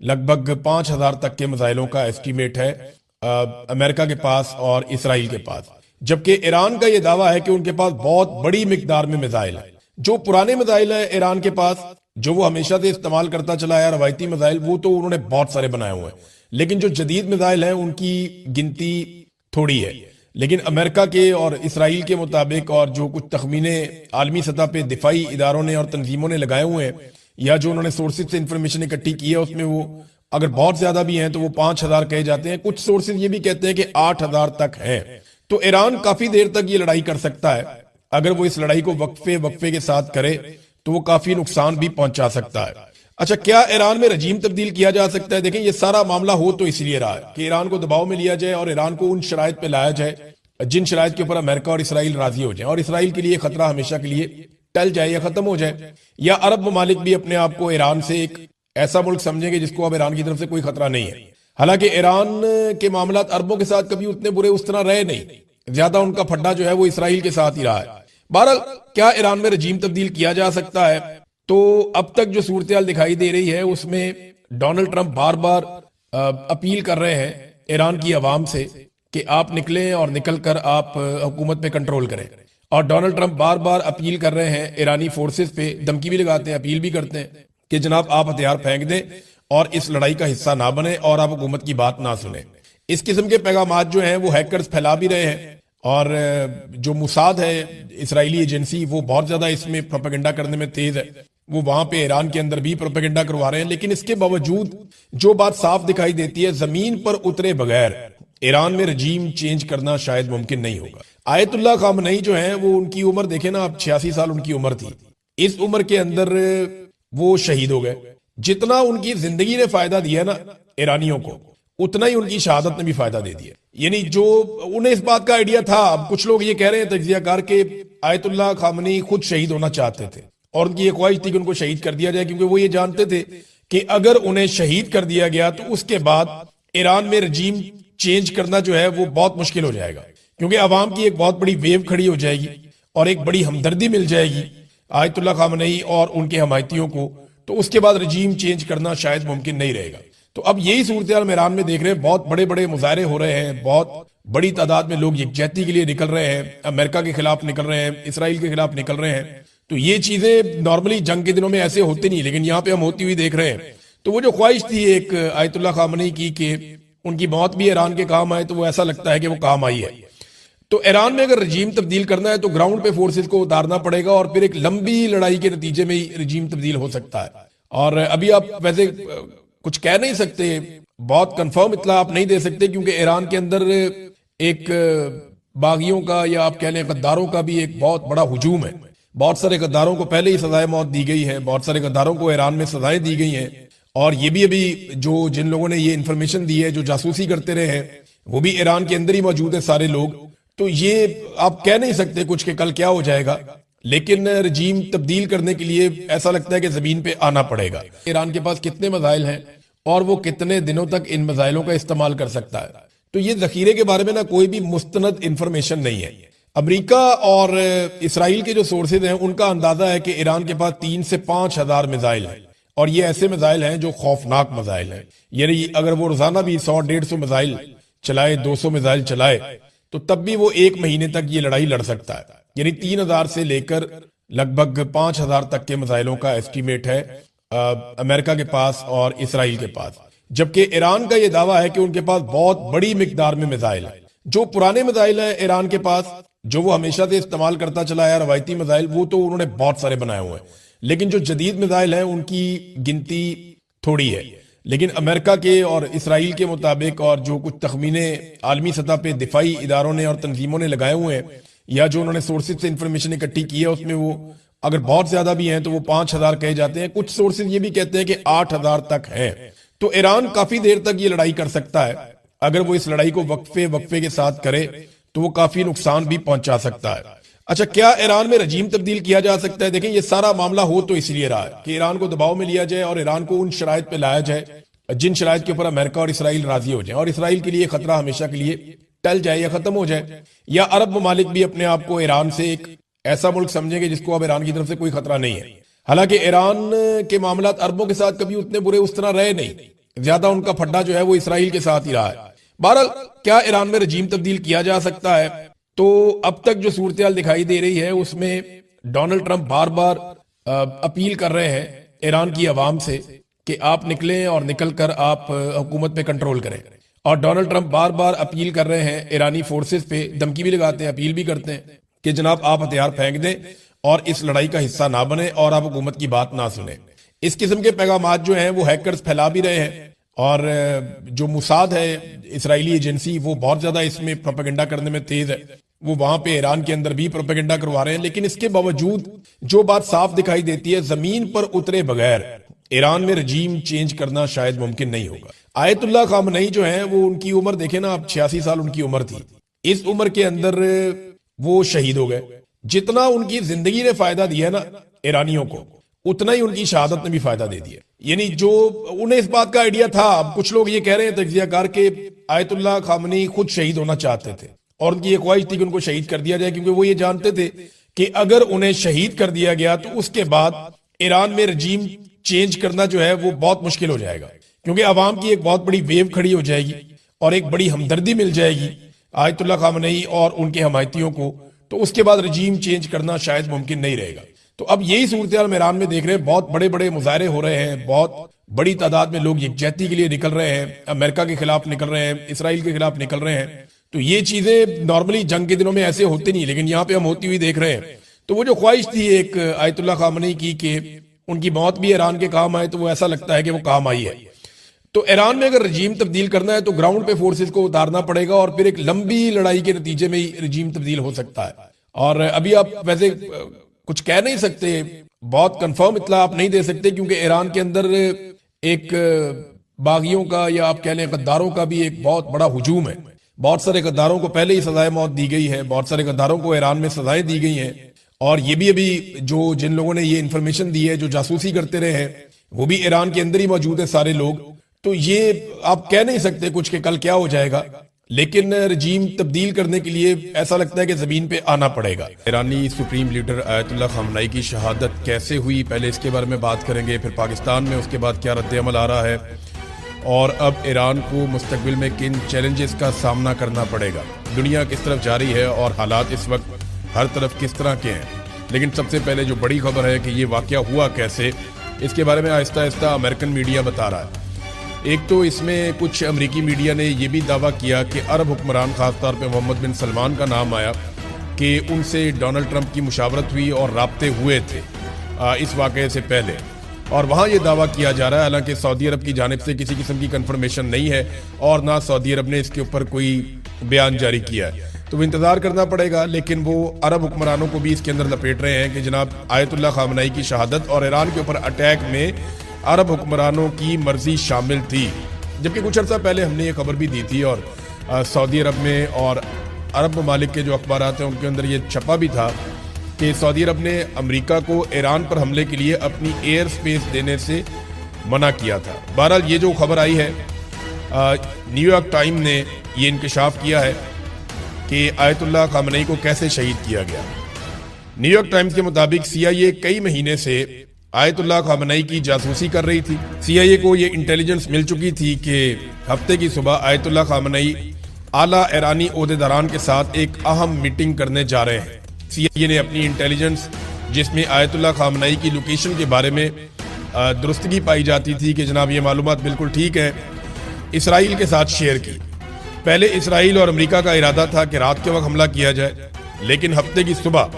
लगभग 5,000 तक के मिसाइलों का एस्टीमेट है अमेरिका के पास और इसराइल के पास। जबकि ईरान का यह दावा है कि उनके पास बहुत बड़ी मिकदार में मिसाइल है। जो पुराने मिसाइल है ईरान के पास, जो वो हमेशा से इस्तेमाल करता चला है, रवायती मिसाइल, वो तो उन्होंने बहुत सारे बनाए हुए हैं। लेकिन जो जदीद मिसाइल हैं उनकी गिनती थोड़ी है। लेकिन अमेरिका के और इसराइल के मुताबिक, और जो कुछ तखमीने आलमी सतह पे दिफाई इदारों ने और तंजीमों ने लगाए हुए हैं, या जो उन्होंने सोर्सेज से इंफॉर्मेशन इकट्ठी की है, उसमें वो अगर बहुत ज्यादा भी हैं तो वो 5,000 कहे जाते हैं। कुछ सोर्सेज ये भी कहते हैं कि 8,000 तक हैं। तो ईरान काफी देर तक ये लड़ाई कर सकता है। अगर वो इस लड़ाई को वक्फे वक्फे के साथ करे तो वो काफी नुकसान भी पहुंचा सकता है। अच्छा, क्या ईरान में रजीम तब्दील किया जा सकता है? देखें, ये सारा मामला हो तो इसलिए रहा है कि ईरान को दबाव में लिया जाए और ईरान को उन शराइत पे लाया जाए जिन शराइत के ऊपर अमेरिका और इसराइल राजी हो जाए, और इसराइल के लिए खतरा हमेशा के लिए टल जाए या खत्म हो जाए, या अरब ममालिक भी अपने आप को ईरान से एक ऐसा मुल्क समझेंगे जिसको अब ईरान की तरफ से कोई खतरा नहीं है। हालांकि ईरान के मामला अरबों के साथ कभी उतने बुरे उस तरह रहे नहीं, ज्यादा उनका फड्डा जो है वो इसराइल के साथ ही रहा है। बहरहाल, क्या ईरान में रजीम तब्दील किया जा सकता है? तो अब तक जो सूरत हाल दिखाई दे रही है उसमें डोनाल्ड ट्रंप बार बार अपील कर रहे हैं ईरान की आवाम से कि आप निकलें और निकल कर आप हुकूमत पे कंट्रोल करें। और डोनाल्ड ट्रंप बार बार अपील कर रहे हैं ईरानी फोर्सेस पे, धमकी भी लगाते हैं, अपील भी करते हैं कि जनाब आप हथियार फेंक दें और इस लड़ाई का हिस्सा ना बने और आप हुकूमत की बात ना सुने। इस किस्म के पैगामात जो हैं वो हैकर्स फैला भी रहे हैं, और जो मुसाद है इसराइली एजेंसी, वो बहुत ज्यादा इसमें प्रोपेगेंडा करने में तेज है। वो वहां पे ईरान के अंदर भी प्रोपेगेंडा करवा रहे हैं। लेकिन इसके बावजूद जो बात साफ दिखाई देती है, जमीन पर उतरे बगैर ईरान में रजीम चेंज करना शायद मुमकिन नहीं होगा। आयतुल्लाह खामनई जो है वो, उनकी उम्र देखे ना, अब 86 साल उनकी उम्र थी। इस उम्र के अंदर वो शहीद हो गए। जितना उनकी जिंदगी ने फायदा दिया ना ईरानियों को, उतना ही उनकी शहादत ने भी फायदा दे दिया। यानी जो उन्हें इस बात का आइडिया था, अब कुछ लोग ये कह रहे हैं तज्जियाकार के आयतुल्लाह खामनई खुद शहीद होना चाहते थे और उनकी ये ख्वाहिश थी कि उनको शहीद कर दिया जाए, क्योंकि वो ये जानते थे कि अगर उन्हें शहीद कर दिया गया तो उसके बाद ईरान में रजीम चेंज करना जो है वो बहुत मुश्किल हो जाएगा, क्योंकि अवाम की एक बहुत बड़ी वेव खड़ी हो जाएगी और एक बड़ी हमदर्दी मिल जाएगी आयतुल्लाह खामनई और उनके हमायतियों को। तो उसके बाद रजीम चेंज करना शायद मुमकिन नहीं रहेगा। तो अब यही सूरत हाल ईरान में देख रहे हैं, बहुत बड़े बड़े मुजाहरे हो रहे हैं, बहुत बड़ी तादाद में लोग यकजहती के लिए निकल रहे हैं, अमेरिका के खिलाफ निकल रहे हैं, इसराइल के खिलाफ निकल रहे हैं। तो ये चीजें नॉर्मली जंग के दिनों में ऐसे होती नहीं, लेकिन यहाँ पे हम होती हुई देख रहे हैं। तो वो जो ख्वाहिश थी एक आयतुल्लाह खामनई की कि उनकी मौत भी ईरान के काम आए, तो वो ऐसा लगता है कि वो काम आई है। तो ईरान में अगर रजीम तब्दील करना है तो ग्राउंड पे फोर्सेस को उतारना पड़ेगा, और फिर एक लंबी लड़ाई के नतीजे में ही रजीम तब्दील हो सकता है। और अभी आप वैसे कुछ कह नहीं सकते, बहुत कंफर्म इत्तला आप नहीं दे सकते, क्योंकि ईरान के अंदर एक बागियों का, या आप कह लें गद्दारों का भी एक बहुत बड़ा हुजूम है। बहुत सारे गद्दारों को पहले ही सजाए मौत दी गई है, बहुत सारे गद्दारों को ईरान में सजाएं दी गई हैं। और ये भी अभी जो जिन लोगों ने ये इन्फॉर्मेशन दी है, जो जासूसी करते रहे हैं, वो भी ईरान के अंदर ही मौजूद है सारे लोग। तो ये आप कह नहीं सकते कुछ के कल क्या हो जाएगा, लेकिन रजीम तब्दील करने के लिए ऐसा लगता है कि जमीन पे आना पड़ेगा। ईरान के पास कितने मिसाइल हैं और वो कितने दिनों तक इन मिसाइलों का इस्तेमाल कर सकता है, तो ये जखीरे के बारे में ना कोई भी मुस्तनद इंफॉर्मेशन नहीं है। अमेरिका और इसराइल के जो सोर्सेज हैं उनका अंदाजा है कि ईरान के पास 3 से 5,000 मिसाइल हैं, और ये ऐसे मिसाइल हैं जो खौफनाक मिसाइल हैं। यानी अगर वो रोजाना भी 100-150 मिसाइल चलाए, 200 मिसाइल चलाए, तो तब भी वो 1 महीने तक ये लड़ाई लड़ सकता है। यानी 3,000 से लेकर लगभग 5,000 तक के मिसाइलों का एस्टीमेट है अमेरिका के पास और इसराइल के पास। जबकि ईरान का यह दावा है कि उनके पास बहुत बड़ी मिकदार में मिसाइल है। जो पुराने मिसाइल हैं ईरान के पास, जो वो हमेशा से इस्तेमाल करता चला है, रवायती मिसाइल, वो तो उन्होंने बहुत सारे बनाए हुए हैं। लेकिन जो जदीद मिसाइल हैं उनकी गिनती थोड़ी है। लेकिन अमेरिका के और इसराइल के मुताबिक, और जो कुछ तखमीने आलमी सतह पे दिफाई इदारों ने और तंजीमों ने लगाए हुए हैं, या जो उन्होंने सोर्सेज से इंफॉर्मेशन इकट्ठी की है, उसमें वो अगर बहुत ज्यादा भी हैं तो वो 5,000 कहे जाते हैं। कुछ सोर्सेज ये भी कहते हैं कि 8,000 तक हैं। तो ईरान काफी देर तक ये लड़ाई कर सकता है। अगर वो इस लड़ाई को वक्फे वक्फे के साथ करे तो वो काफी नुकसान भी पहुंचा सकता है। अच्छा, क्या ईरान में रजीम तब्दील किया जा सकता है? देखें, ये सारा मामला हो तो इसलिए रहा है कि ईरान को दबाव में लिया जाए और ईरान को उन शराइत पे लाया जाए जिन शराइत के ऊपर अमेरिका और इसराइल राजी हो जाए, और इसराइल के लिए खतरा हमेशा के लिए टल जाए या खत्म हो जाए, या अरब ममालिक भी अपने आप को ईरान से एक ऐसा मुल्क समझेंगे जिसको अब ईरान की तरफ से कोई खतरा नहीं है। हालांकि ईरान के मामला अरबों के साथ कभी उतने बुरे उस तरह रहे नहीं, ज्यादा उनका फड्डा जो है वो इसराइल के साथ ही रहा है। बहरहाल क्या ईरान में रजीम तब्दील किया जा सकता है? तो अब तक जो सूरत दिखाई दे रही है उसमें डोनाल्ड ट्रंप बार बार अपील कर रहे हैं ईरान की आवाम से कि आप निकलें और निकल कर आप हुकूमत पे कंट्रोल करें। और डोनाल्ड ट्रंप बार बार अपील कर रहे हैं ईरानी फोर्सेस पे, धमकी भी लगाते हैं, अपील भी करते हैं कि जनाब आप हथियार फेंक दें और इस लड़ाई का हिस्सा ना बने और आप हुकूमत की बात ना सुने। इस किस्म के पैगामात जो हैं वो हैकर्स फैला भी रहे हैं और जो मुसाद है इसराइली एजेंसी वो बहुत ज्यादा इसमें प्रोपेगेंडा करने में तेज है। वो वहां पे ईरान के अंदर भी प्रोपेगेंडा करवा रहे हैं। लेकिन इसके बावजूद जो बात साफ दिखाई देती है, जमीन पर उतरे बगैर ईरान में रजीम चेंज करना शायद मुमकिन नहीं होगा। आयतुल्लाह खामनई जो है वो उनकी उम्र देखे ना, अब 86 साल उनकी उम्र थी। इस उम्र के अंदर वो शहीद हो गए। जितना उनकी जिंदगी ने फायदा दिया ना ईरानियों को, उतना ही उनकी शहादत ने भी फायदा दे दिया। यानी जो उन्हें इस बात का आइडिया था, अब कुछ लोग ये कह रहे हैं तज्जियाकार के आयतुल्लाह खामनई खुद शहीद होना चाहते थे और उनकी ये ख्वाहिश थी कि उनको शहीद कर दिया जाए, क्योंकि वो ये जानते थे कि अगर उन्हें शहीद कर दिया गया तो उसके बाद ईरान में रजीम चेंज करना जो है वो बहुत मुश्किल हो जाएगा, क्योंकि अवाम की एक बहुत बड़ी वेव खड़ी हो जाएगी और एक बड़ी हमदर्दी मिल जाएगी आयतुल्लाह खामनई और उनके हमायतियों को। तो उसके बाद रजीम चेंज करना शायद मुमकिन नहीं रहेगा। तो अब यही सूरत हाल ईरान में देख रहे हैं, बहुत बड़े बड़े मुजाहरे हो रहे हैं, बहुत बड़ी तादाद में लोग यकजहती के लिए निकल रहे हैं, अमेरिका के खिलाफ निकल रहे हैं, इसराइल के खिलाफ निकल रहे हैं। तो ये चीजें नॉर्मली जंग के दिनों में ऐसे होती नहीं, लेकिन यहाँ पे हम होती हुई देख रहे हैं। तो वो जो ख्वाहिश थी एक आयतुल्लाह खामनई की कि उनकी मौत भी ईरान के काम आए, तो वो ऐसा लगता है कि वो काम आई है। तो ईरान में अगर रजीम तब्दील करना है तो ग्राउंड पे फोर्सेस को उतारना पड़ेगा और फिर एक लंबी लड़ाई के नतीजे में ही रजीम तब्दील हो सकता है। और अभी आप वैसे कुछ कह नहीं सकते, बहुत कंफर्म इत्तला आप नहीं दे सकते, क्योंकि ईरान के अंदर एक बागियों का या आप कह लें गद्दारों का भी एक बहुत बड़ा हुजूम है। बहुत सारे गद्दारों को पहले ही सजाए मौत दी गई है, बहुत सारे गद्दारों को ईरान में सजाएं दी गई हैं। और ये भी अभी जो जिन लोगों ने ये इन्फॉर्मेशन दी है, जो जासूसी करते रहे हैं, वो भी ईरान के अंदर ही मौजूद है सारे लोग। तो ये आप कह नहीं सकते कुछ कि कल क्या हो जाएगा, लेकिन रजीम तब्दील करने के लिए ऐसा लगता है कि जमीन पे आना पड़ेगा। ईरानी सुप्रीम लीडर आयतुल्लाह खामनई की शहादत कैसे हुई, पहले इसके बारे में बात करेंगे, फिर पाकिस्तान में उसके बाद क्या रद्द-ए-अमल आ रहा है और अब ईरान को मुस्तकबिल में किन चैलेंजेस का सामना करना पड़ेगा, दुनिया किस तरफ जा रही है और हालात इस वक्त हर तरफ किस तरह के हैं। लेकिन सबसे पहले जो बड़ी खबर है कि ये वाकया हुआ कैसे, इसके बारे में आहिस्ता आहिस्ता अमेरिकन मीडिया बता रहा है। एक तो इसमें कुछ अमेरिकी मीडिया ने यह भी दावा किया कि अरब हुक्मरान, खासतौर पे मोहम्मद बिन सलमान का नाम आया कि उनसे डोनाल्ड ट्रंप की मुशावरत हुई और राब्ते हुए थे इस वाकये से पहले। और वहाँ ये दावा किया जा रहा है, हालांकि सऊदी अरब की जानिब से किसी किस्म की कंफर्मेशन नहीं है और ना सऊदी अरब ने इसके ऊपर कोई बयान जारी किया है, तो वो इंतजार करना पड़ेगा। लेकिन वो अरब हुक्मरानों को भी इसके अंदर लपेट रहे हैं कि जनाब आयतुल्लाह खामनई की शहादत और ईरान के ऊपर अटैक में अरब हुक्मरानों की मर्जी शामिल थी। जबकि कुछ अर्सा पहले हमने ये खबर भी दी थी और सऊदी अरब में और अरब ममालिक के जो अखबार हैं उनके अंदर ये छपा भी था कि सऊदी अरब ने अमेरिका को ईरान पर हमले के लिए अपनी एयर स्पेस देने से मना किया था। बहरहाल ये जो खबर आई है, न्यूयॉर्क टाइम ने ये इंकशाफ किया है कि आयतुल्लाह खामनई को कैसे शहीद किया गया। न्यूयॉर्क टाइम्स के मुताबिक CIA कई महीने से आयतुल्लाह खामनई की जासूसी कर रही थी। CIA को ये इंटेलिजेंस मिल चुकी थी कि हफ्ते की सुबह आयतुल्लाह खामनई आला ईरानी ओहदेदारान के साथ एक अहम मीटिंग करने जा रहे हैं। CIA ने अपनी इंटेलिजेंस, जिसमें आयतुल्लाह खामनई की लोकेशन के बारे में दुरुस्तगी पाई जाती थी कि जनाब ये मालूमात बिल्कुल ठीक है, इसराइल के साथ शेयर की। पहले इसराइल और अमेरिका का इरादा था कि रात के वक्त हमला किया जाए, लेकिन हफ्ते की सुबह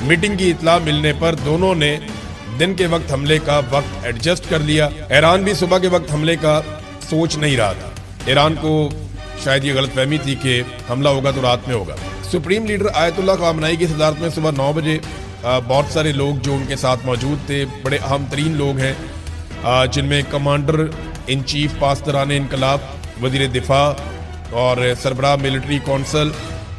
मीटिंग की इत्तला मिलने पर दोनों ने दिन के वक्त हमले का वक्त एडजस्ट कर लिया। ईरान भी सुबह के वक्त हमले का सोच नहीं रहा था। ईरान को शायद ये गलतफहमी थी कि हमला होगा तो रात में होगा। सुप्रीम लीडर आयतुल्लाह खामनई की सदारत में सुबह 9 बजे बहुत सारे लोग जो उनके साथ मौजूद थे, बड़े अहम तरीन लोग हैं, जिनमें कमांडर इन चीफ पासदारान इनकलाब, वजीर दिफा और सरबराह मिलिट्री कौंसल,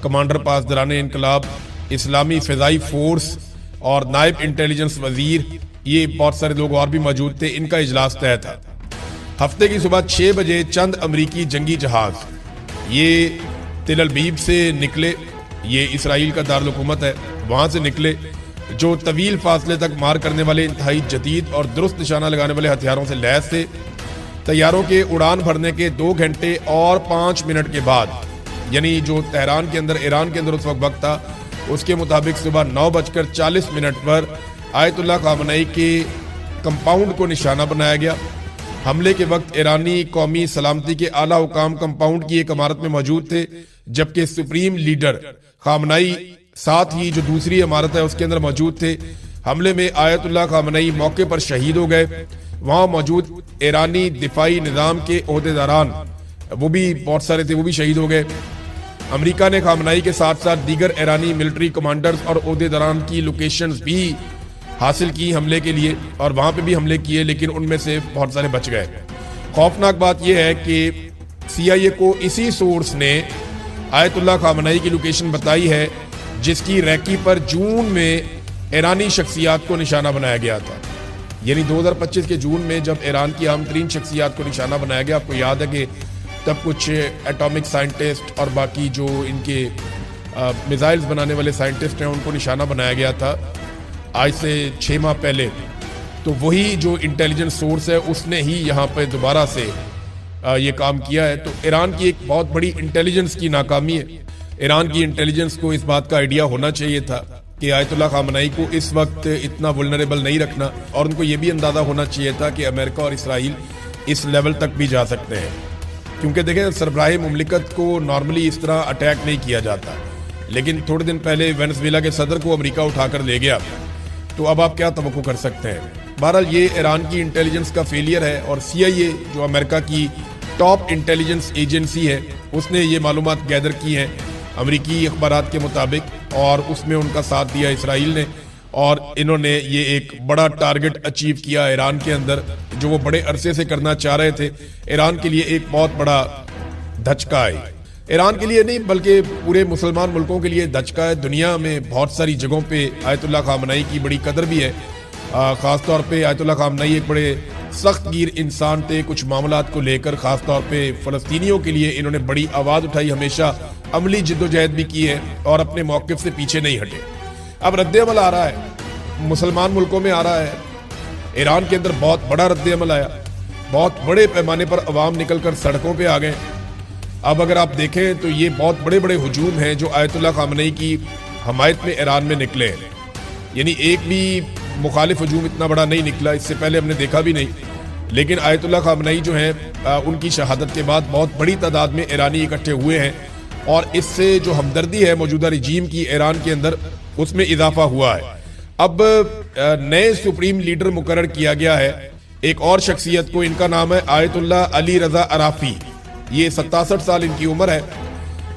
कमांडर पासदारान इनकलाब, इस्लामी फ़िज़ाई फोर्स और नायब इंटेलिजेंस वजीर, ये बहुत सारे लोग और भी मौजूद थे। इनका इजलास तय था। हफ्ते की सुबह 6 बजे चंद अमरीकी जंगी जहाज ये तिल अबीब से निकले, ये इसराइल का दारुल हुकूमत है, वहाँ से निकले, जो तवील फासले तक मार करने वाले इंतहाई जदीद और दुरुस्त निशाना लगाने वाले हथियारों से लैस थे। तैयारों के उड़ान भरने के 2 घंटे और 5 मिनट के बाद, यानी जो तेहरान के अंदर, ईरान के अंदर उस वक्त था, उसके मुताबिक सुबह 9:40 पर आयतुल्लाह खामनेई के कंपाउंड को निशाना बनाया गया। हमले के वक्त ईरानी कौमी सलामती के आला हुकाम कंपाउंड की एक इमारत में मौजूद थे, जबकि सुप्रीम लीडर खामनेई साथ ही जो दूसरी इमारत है उसके अंदर मौजूद थे। हमले में आयतुल्लाह खामनेई मौके पर शहीद हो गए। वहां मौजूद ईरानी दिफाई निजाम के ओहदेदारान, वो भी बहुत सारे थे, वो भी शहीद हो गए। अमेरिका ने खामनेई के साथ साथ दीगर ईरानी मिलिट्री कमांडर्स और ओहदेदारान की लोकेशंस भी हासिल की हमले के लिए, और वहां पे भी हमले किए, लेकिन उनमें से बहुत सारे बच गए। खौफनाक बात यह है कि CIA को इसी सोर्स ने आयतुल्लाह खामनेई की लोकेशन बताई है, जिसकी रैकी पर जून में ईरानी शख्सियात को निशाना बनाया गया था। यानी 2025 के जून में जब ईरान की अहम तरीन शख्सियात को निशाना बनाया गया, आपको याद है कि तब कुछ एटॉमिक साइंटिस्ट और बाकी जो इनके मिसाइल्स बनाने वाले साइंटिस्ट हैं उनको निशाना बनाया गया था आज से 6 माह पहले। तो वही जो इंटेलिजेंस सोर्स है उसने ही यहाँ पे दोबारा से ये काम किया है। तो ईरान की एक बहुत बड़ी इंटेलिजेंस की नाकामी है। ईरान की इंटेलिजेंस को इस बात का आइडिया होना चाहिए था कि आयतुल्लाह खामनेई को इस वक्त इतना वुल्नरेबल नहीं रखना, और उनको ये भी अंदाजा होना चाहिए था कि अमेरिका और इसराइल इस लेवल तक भी जा सकते हैं। क्योंकि देखें, सरबराह मुमलिकत को नॉर्मली इस तरह अटैक नहीं किया जाता, लेकिन थोड़े दिन पहले वेनेजुएला के सदर को अमेरिका उठाकर ले गया, तो अब आप क्या तवक्को कर सकते हैं। बहरहाल ये ईरान की इंटेलिजेंस का फेलियर है, और CIA जो अमेरिका की टॉप इंटेलिजेंस एजेंसी है उसने ये मालूमात गैदर की हैं अमरीकी अखबारात के मुताबिक, और उसमें उनका साथ दिया इसराइल ने, और इन्होंने ये एक बड़ा टारगेट अचीव किया ईरान के अंदर, जो वो बड़े अरसे से करना चाह रहे थे। ईरान के लिए एक बहुत बड़ा धचका है। ईरान के लिए नहीं बल्कि पूरे मुसलमान मुल्कों के लिए धचका है। दुनिया में बहुत सारी जगहों पे आयतुल्लाह खामनेई की बड़ी कदर भी है। ख़ास तौर पे आयतुल्लाह खामनेई एक बड़े सख्त गिर इंसान थे कुछ मामलात को लेकर। ख़ास तौर पे फ़लस्तीनियों के लिए इन्होंने बड़ी आवाज़ उठाई, हमेशा अमली जिद्दोजहद भी की है और अपने मौक़िफ़ से पीछे नहीं हटे। अब रद्द-ए-अमल आ रहा है, मुसलमान मुल्कों में आ रहा है। ईरान के अंदर बहुत बड़ा रद्द-ए-अमल आया, बहुत बड़े पैमाने पर अवाम निकल कर सड़कों पर आ गए। अब अगर आप देखें तो ये बहुत बड़े बड़े हुजूम हैं जो आयतुल्लाह खामनेई की हमायत में ईरान में निकले हैं। यानी एक भी मुखालिफ हुजूम इतना बड़ा नहीं निकला, इससे पहले हमने देखा भी नहीं। लेकिन आयतुल्लाह खामनेई जो हैं उनकी शहादत के बाद बहुत बड़ी तादाद में ईरानी इकट्ठे हुए हैं, और इससे जो हमदर्दी है मौजूदा रजीम की ईरान के अंदर, उसमें इजाफा हुआ है। अब नए सुप्रीम लीडर मुकर्रर किया गया है एक और शख्सियत को, इनका नाम है आयतुल्लाह अली रजा अराफी। ये 67 साल इनकी उम्र है,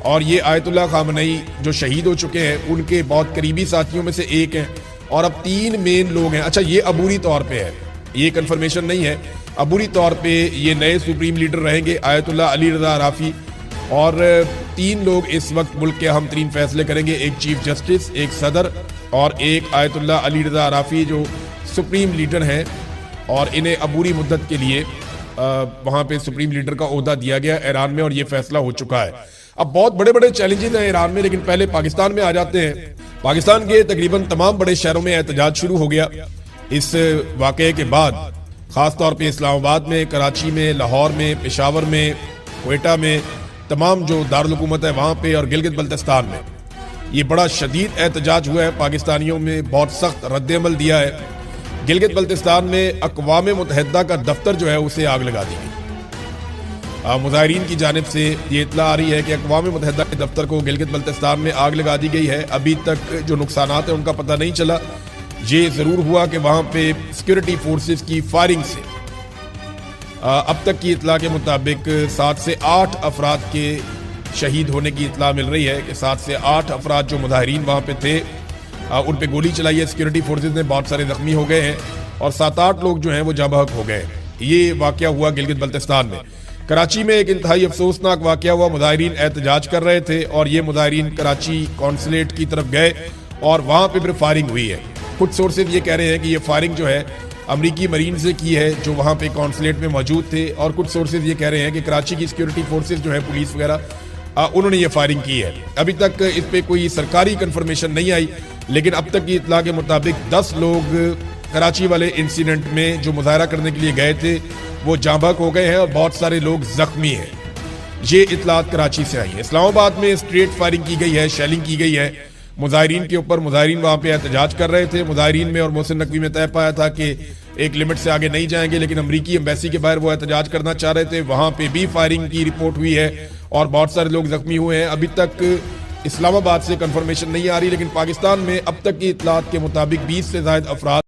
और ये आयतुल्लाह खामनेई जो शहीद हो चुके हैं उनके बहुत करीबी साथियों में से एक हैं। और अब 3 मेन लोग हैं। अच्छा, ये अबूरी तौर पे है, ये कंफर्मेशन नहीं है। अबूरी तौर पे ये नए सुप्रीम लीडर रहेंगे आयतुल्लाह अली रजा अराफी, और 3 लोग इस वक्त मुल्क के अहम तरीन फैसले करेंगे। एक चीफ जस्टिस, एक सदर, और एक आयतुल्लाह अली रजा अराफी जो सुप्रीम लीडर हैं, और इन्हें अबूरी मुद्दत के लिए वहाँ पे सुप्रीम लीडर का ओहदा दिया गया ईरान में, और ये फैसला हो चुका है। अब बहुत बड़े बड़े चैलेंजेस हैं ईरान में, लेकिन पहले पाकिस्तान में आ जाते हैं। पाकिस्तान के तकरीबन तमाम बड़े शहरों में एहतजाज शुरू हो गया इस वाक़े के बाद, ख़ास तौर पे इस्लामाबाद में, कराची में, लाहौर में, पेशावर में, क्वेटा में, तमाम जो दारुल हुकूमत है वहाँ पे, और गिलगित बल्तिस्तान में ये बड़ा शदीद एहतजाज हुआ है। पाकिस्तानियों में बहुत सख्त रद्द-ए-अमल दिया है। गिलगित बल्तिस्तान में अक़वाम मुत्तहिदा का दफ्तर जो है उसे आग लगा दी गई। मुजाहिरीन की जानिब से ये इत्तला आ रही है कि अक़वाम मुत्तहिदा के दफ्तर को गिलगित बल्तिस्तान में आग लगा दी गई है। अभी तक जो नुकसानात है उनका पता नहीं चला। ये ज़रूर हुआ कि वहाँ पे सिक्योरिटी फोर्सेस की फायरिंग से अब तक की इत्तला के मुताबिक 7 से 8 अफराद के शहीद होने की इत्तला मिल रही है कि 7 से 8 अफराद जो मुजाहिरीन वहाँ पे थे उन पे गोली चलाई है सिक्योरिटी फोर्सेस ने। बहुत सारे जख्मी हो गए हैं, और 7-8 लोग जो हैं वो जाबहक हो गए। ये वाक़या हुआ गिलगित बल्तिस्तान में। कराची में एक इंतहाई अफसोसनाक वाक़या हुआ। मुजाहिरीन एहतजाज कर रहे थे, और ये मुजाहिरीन कराची कौंसलेट की तरफ गए, और वहाँ पे फिर फायरिंग हुई है। कुछ सोर्सेज ये कह रहे हैं कि ये फायरिंग जो है अमरीकी मरीन से की है जो वहाँ पे कौंसलेट में मौजूद थे, और कुछ सोर्सेज ये कह रहे हैं कि कराची की सिक्योरिटी फोर्सेज जो है, पुलिस वगैरह, उन्होंने ये फायरिंग की है। अभी तक इस पे कोई सरकारी कंफर्मेशन नहीं आई, लेकिन अब तक की इत्तला के मुताबिक 10 लोग कराची वाले इंसिडेंट में जो मुजाहरा करने के लिए गए थे वो जाँ बहक हो गए हैं और बहुत सारे लोग जख्मी हैं। ये इतलात कराची से आई है। इस्लामाबाद में स्ट्रेट फायरिंग की गई है, शेलिंग की गई है मुजाहिरीन के ऊपर। मुजाहिरीन वहां पे एहतजाज कर रहे थे। मुजाहिरीन में और मोहसिन नकवी में तय पाया था कि एक लिमिट से आगे नहीं जाएंगे, लेकिन अमरीकी एम्बेसी के बाहर वो एहतजाज करना चाह रहे थे। वहां पे भी फायरिंग की रिपोर्ट हुई है और बहुत सारे लोग जख्मी हुए हैं। अभी तक इस्लामाबाद से कंफर्मेशन नहीं आ रही, लेकिन पाकिस्तान में अब तक की इतलात के मुताबिक 20 से ज्यादा अफराद